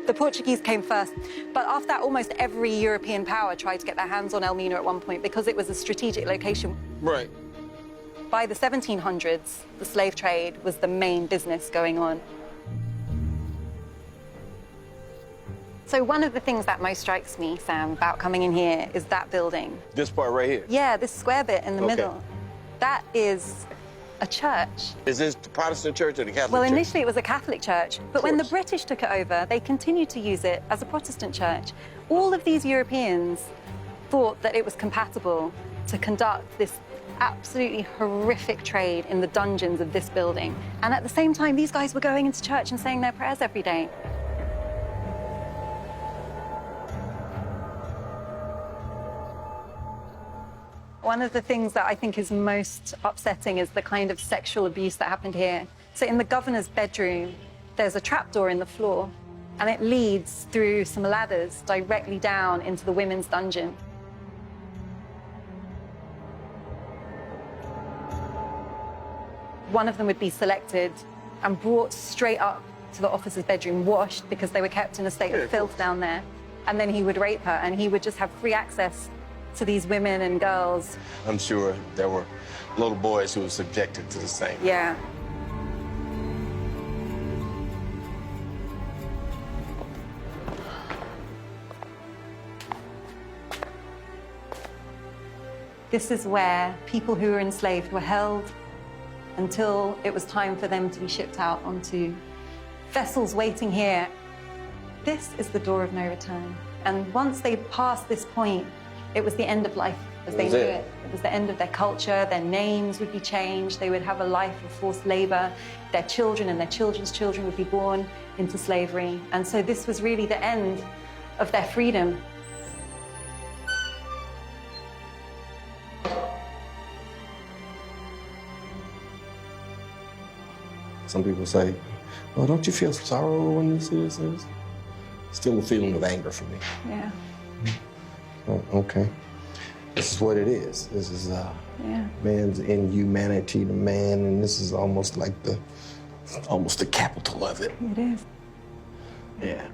The Portuguese came first, but after that, almost every European power tried to get their hands on Elmina at one point because it was a strategic location. Right. By the 1700s, the slave trade was the main business going on. So one of the things that most strikes me, Sam, about coming in here is that building. This part right here? Yeah, this square bit in the Okay. middle. That is a church. Is this the Protestant church or the Catholic Well, church? initially it was a Catholic church, but when the British took it over, they continued to use it as a Protestant church. All of these Europeans thought that it was compatible to conduct this absolutely horrific trade in the dungeons of this building. And at the same time, these guys were going into church and saying their prayers every day. One of the things that I think is most upsetting is the kind of sexual abuse that happened here. So in the governor's bedroom, there's a trapdoor in the floor, and it leads through some ladders directly down into the women's dungeon. One of them would be selected and brought straight up to the officer's bedroom, washed, because they were kept in a state of filth down there. And then he would rape her, and he would just have free access to these women and girls. I'm sure there were little boys who were subjected to the same. Yeah. This is where people who were enslaved were held until it was time for them to be shipped out onto vessels waiting here. This is the door of no return. And once they passed this point, it was the end of life as they knew it. It was the end of their culture. Their names would be changed. They would have a life of forced labor. Their children and their children's children would be born into slavery. And so this was really the end of their freedom. Some people say, well, don't you feel sorrow when you see this? Still a feeling of anger for me. Yeah. Oh, okay. This is what it is. This is man's inhumanity to man, and this is almost like the capital of it. It is. Yeah.